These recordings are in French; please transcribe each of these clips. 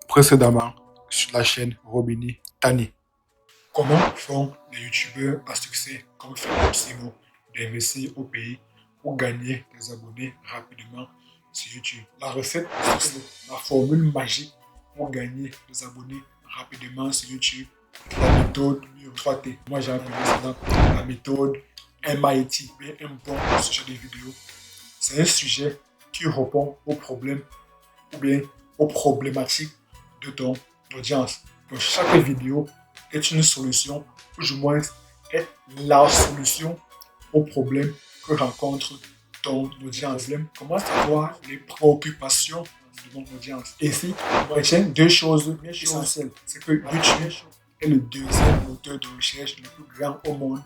précédemment sur la chaîne Robini Tani. Comment font les youtubeurs à succès comme Philippe Simo d'investir au pays pour gagner des abonnés rapidement sur YouTube? La recette du succès, la formule magique pour gagner des abonnés rapidement sur YouTube, la méthode 3T. Moi j'ai appelé ça la méthode MIT, bien un bon sujet de vidéo. C'est un sujet qui répond aux problèmes ou bien aux problématiques de ton audience. Donc chaque vidéo est une solution, ou du moins est la solution aux problèmes que rencontre ton audience. Comment savoir les préoccupations de mon audience? Ici, on retient deux choses essentielles. C'est que YouTube est le deuxième moteur de recherche le plus grand au monde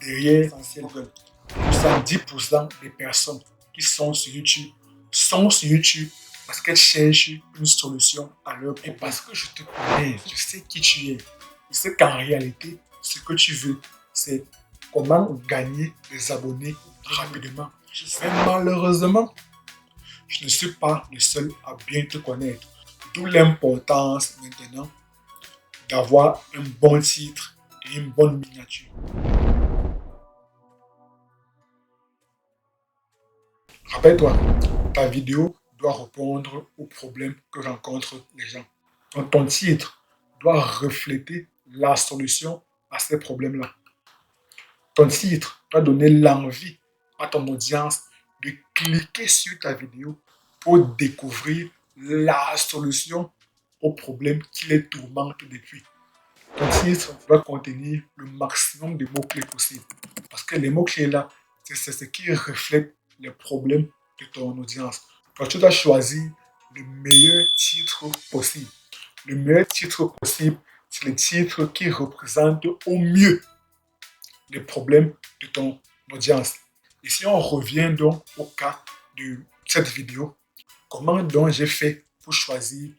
derrière Google. 70% des personnes qui sont sur YouTube parce qu'elles cherchent une solution à leur problème. Et parce que je te connais, je sais qui tu es. Je sais qu'en réalité, ce que tu veux, c'est comment gagner des abonnés rapidement. Mais malheureusement, je ne suis pas le seul à bien te connaître. D'où l'importance maintenant d'avoir un bon titre et une bonne miniature. Rappelle-toi, ta vidéo doit répondre aux problèmes que rencontrent les gens. Donc, ton titre doit refléter la solution à ces problèmes-là. Ton titre doit donner l'envie à ton audience de cliquer sur ta vidéo pour découvrir la solution aux problèmes qui les tourmentent depuis. Ton titre doit contenir le maximum de mots-clés possibles. Parce que les mots-clés là, c'est ce qui reflète les problèmes de ton audience. Donc, tu dois choisir le meilleur titre possible. Le meilleur titre possible, c'est le titre qui représente au mieux les problèmes de ton audience. Et si on revient donc au cas de cette vidéo, comment donc j'ai fait pour choisir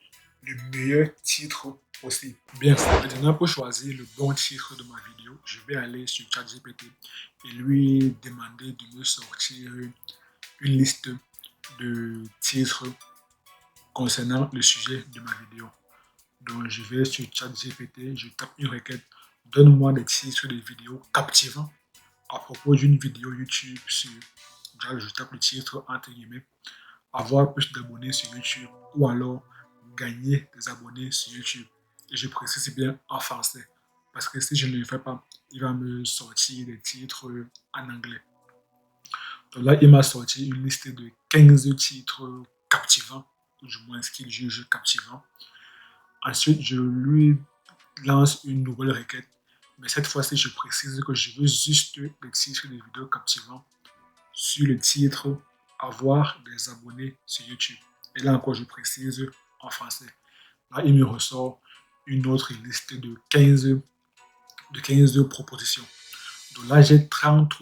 le meilleur titre possible? Bien, maintenant pour choisir le bon titre de ma vidéo, je vais aller sur ChatGPT et lui demander de me sortir une liste de titres concernant le sujet de ma vidéo. Donc je vais sur ChatGPT, je tape une requête, donne-moi des titres de vidéos captivants à propos d'une vidéo YouTube sur, je tape le titre entre guillemets, avoir plus d'abonnés sur YouTube ou alors gagner des abonnés sur YouTube. Et je précise bien en français parce que si je ne le fais pas, il va me sortir des titres en anglais. Donc là, il m'a sorti une liste de 15 titres captivants, ou du moins ce qu'il juge captivant. Ensuite, je lui lance une nouvelle requête, mais cette fois-ci, je précise que je veux juste des titres de vidéos captivants sur le titre avoir des abonnés sur YouTube. Et là encore, je précise en français. Là, il me ressort une autre liste de 15 propositions. Donc là, j'ai 30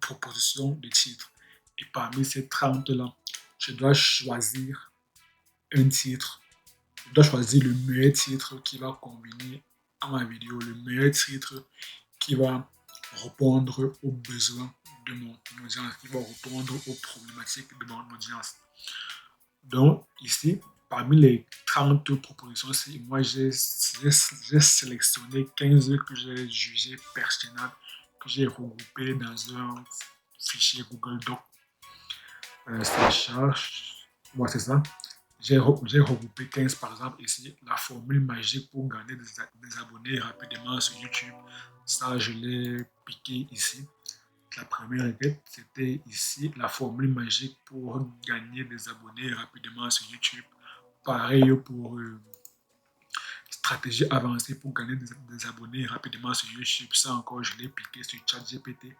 propositions de titres. Et parmi ces 30-là, je dois choisir un titre. Je dois choisir le meilleur titre qui va combiner à ma vidéo, le meilleur titre qui va répondre aux besoins de mon audience, qui va répondre aux problématiques de mon audience. Donc ici, parmi les 30 propositions, moi j'ai sélectionné 15 que j'ai jugé pertinentes, que j'ai regroupées dans un fichier Google Doc. Ça charge, moi c'est ça. J'ai regroupé 15 par exemple ici, la formule magique pour gagner des abonnés rapidement sur YouTube. Ça, je l'ai piqué ici. La première requête, c'était ici, la formule magique pour gagner des abonnés rapidement sur YouTube. Pareil pour stratégie avancée pour gagner des abonnés rapidement sur YouTube. Ça encore, je l'ai piqué sur ChatGPT.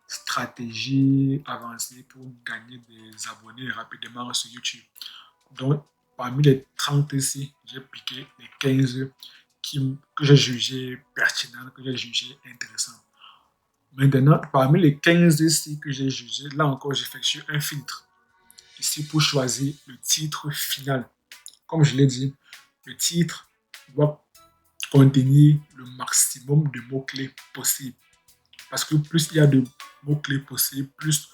Stratégie avancée pour gagner des abonnés rapidement sur YouTube. Donc, parmi les 30 ici, j'ai piqué les 15 que j'ai jugé pertinents, que j'ai jugé intéressants. Maintenant, parmi les 15 ici que j'ai jugé, là encore, j'effectue un filtre. Ici, pour choisir le titre final. Comme je l'ai dit, le titre doit contenir le maximum de mots-clés possibles. Parce que plus il y a de mots-clés possibles, plus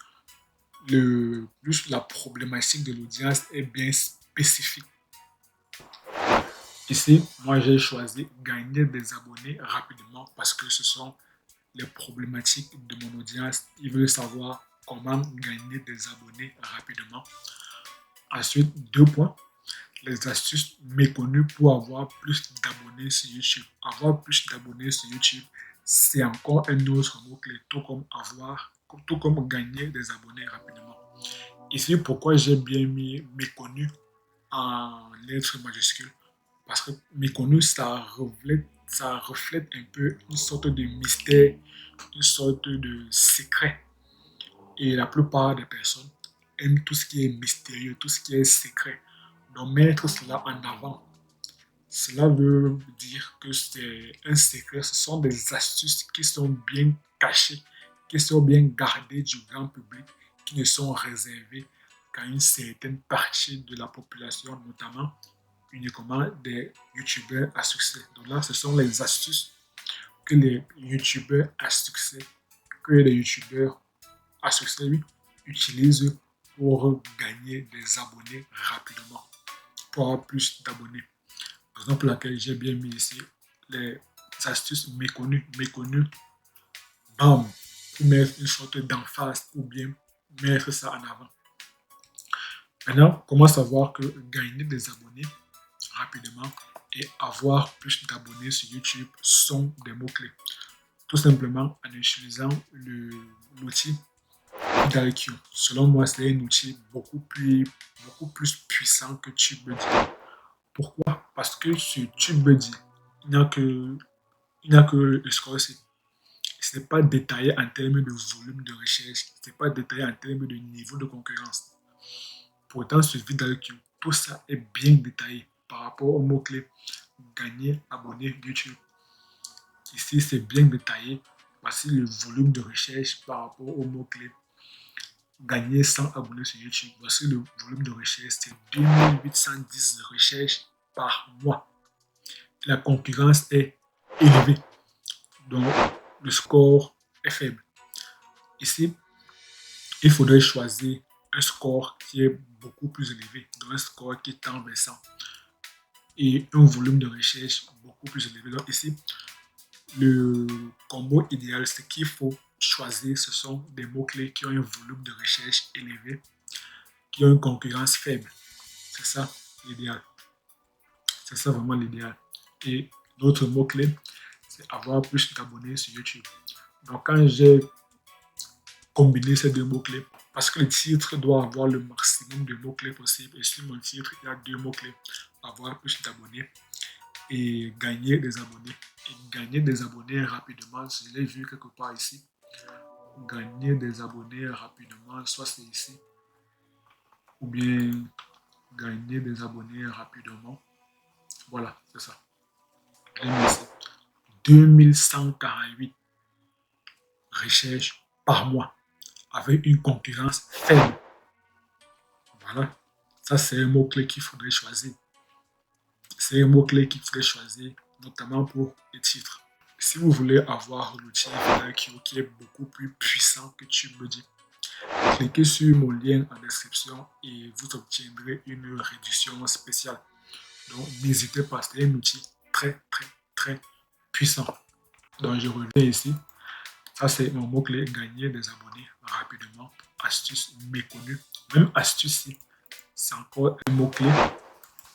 la problématique de l'audience est bien spécifique. Ici, moi, j'ai choisi gagner des abonnés rapidement parce que ce sont les problématiques de mon audience. Ils veulent savoir comment gagner des abonnés rapidement. Ensuite, 2 points, les astuces méconnues pour avoir plus d'abonnés sur YouTube. Avoir plus d'abonnés sur YouTube, c'est encore un autre mot-clé, tout comme gagner des abonnés rapidement. Ici, pourquoi j'ai bien mis méconnu en lettres majuscules? Parce que méconnu, ça reflète un peu une sorte de mystère, une sorte de secret. Et la plupart des personnes aiment tout ce qui est mystérieux, tout ce qui est secret. Donc mettre cela en avant, cela veut dire que c'est un secret. Ce sont des astuces qui sont bien cachées, qui sont bien gardées du grand public, qui ne sont réservées qu'à une certaine partie de la population, notamment uniquement des youtubeurs à succès. Donc là, ce sont les astuces que les youtubeurs à succès, que les youtubeurs à succès, oui, utilisent pour gagner des abonnés rapidement, pour avoir plus d'abonnés. Raison pour laquelle j'ai bien mis ici les astuces méconnues, bam, pour mettre une sorte d'emphase ou bien mettre ça en avant. Maintenant, comment savoir que gagner des abonnés rapidement et avoir plus d'abonnés sur YouTube sont des mots-clés? Tout simplement en utilisant l'outil d'IQ. Selon moi, c'est un outil beaucoup plus puissant que TubeBuddy. Pourquoi? Parce que sur TubeBuddy, il n'y a que, il n'y a que le score. Ce n'est pas détaillé en termes de volume de recherche, ce n'est pas détaillé en termes de niveau de concurrence. Pourtant, sur VidIQ, tout ça est bien détaillé par rapport au mot-clé gagner, abonner YouTube. Ici, c'est bien détaillé. Voici le volume de recherche par rapport au mot-clé gagner 100 abonnés sur YouTube. Voici le volume de recherche, c'est 2810 recherches par mois. La concurrence est élevée, donc le score est faible. Ici, il faudrait choisir un score qui est beaucoup plus élevé, donc un score qui est en versant et un volume de recherche beaucoup plus élevé. Donc ici, le combo idéal, c'est qu'il faut choisir, ce sont des mots-clés qui ont un volume de recherche élevé, qui ont une concurrence faible. C'est ça l'idéal. C'est ça vraiment l'idéal. Et l'autre mot-clé, c'est avoir plus d'abonnés sur YouTube. Donc quand j'ai combiné ces deux mots-clés, parce que le titre doit avoir le maximum de mots-clés possible, et sur mon titre, il y a deux mots-clés, avoir plus d'abonnés et gagner des abonnés. Et gagner des abonnés rapidement, je l'ai vu quelque part ici. Gagner des abonnés rapidement, soit c'est ici, ou bien gagner des abonnés rapidement. Voilà, c'est ça. 2148 recherches par mois avec une concurrence faible. Voilà, ça c'est un mot-clé qu'il faudrait choisir. C'est un mot-clé qu'il faudrait choisir, notamment pour les titres. Si vous voulez avoir l'outil qui est beaucoup plus puissant que TubeBuddy, cliquez sur mon lien en description et vous obtiendrez une réduction spéciale. Donc n'hésitez pas, c'est un outil très puissant. Donc je reviens ici. Ça c'est mon mot-clé, gagner des abonnés rapidement. Astuce méconnue. Même astuce, c'est encore un mot-clé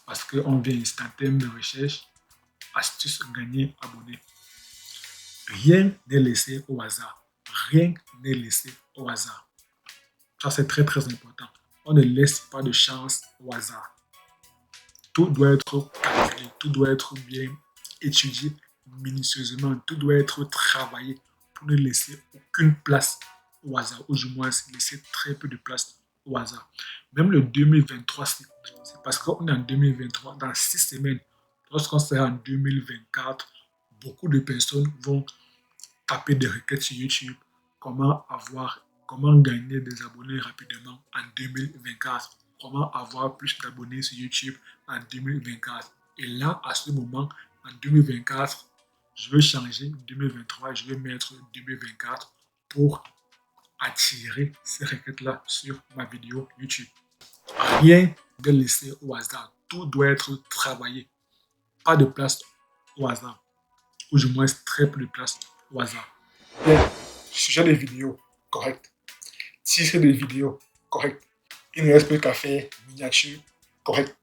parce qu'on vient ici en termes de recherche. Astuce, gagner, abonnés. Rien n'est laissé au hasard. Rien n'est laissé au hasard. Ça, c'est très important. On ne laisse pas de chance au hasard. Tout doit être calculé, tout doit être bien étudié minutieusement, tout doit être travaillé pour ne laisser aucune place au hasard, ou du moins laisser très peu de place au hasard. Même le 2023, c'est parce qu'on est en 2023, dans 6 semaines, lorsqu'on sera en 2024, beaucoup de personnes vont taper des requêtes sur YouTube, comment gagner des abonnés rapidement en 2024, comment avoir plus d'abonnés sur YouTube en 2024. Et là, à ce moment, en 2024, je vais changer 2023, je vais mettre 2024 pour attirer ces requêtes-là sur ma vidéo YouTube. Rien de laissé au hasard, tout doit être travaillé. pas de place au hasard, ou du moins très peu de place au hasard. Bien, sujet des vidéos, correct. Tirer des vidéos, correct. Il ne reste plus qu'à faire miniature, correct.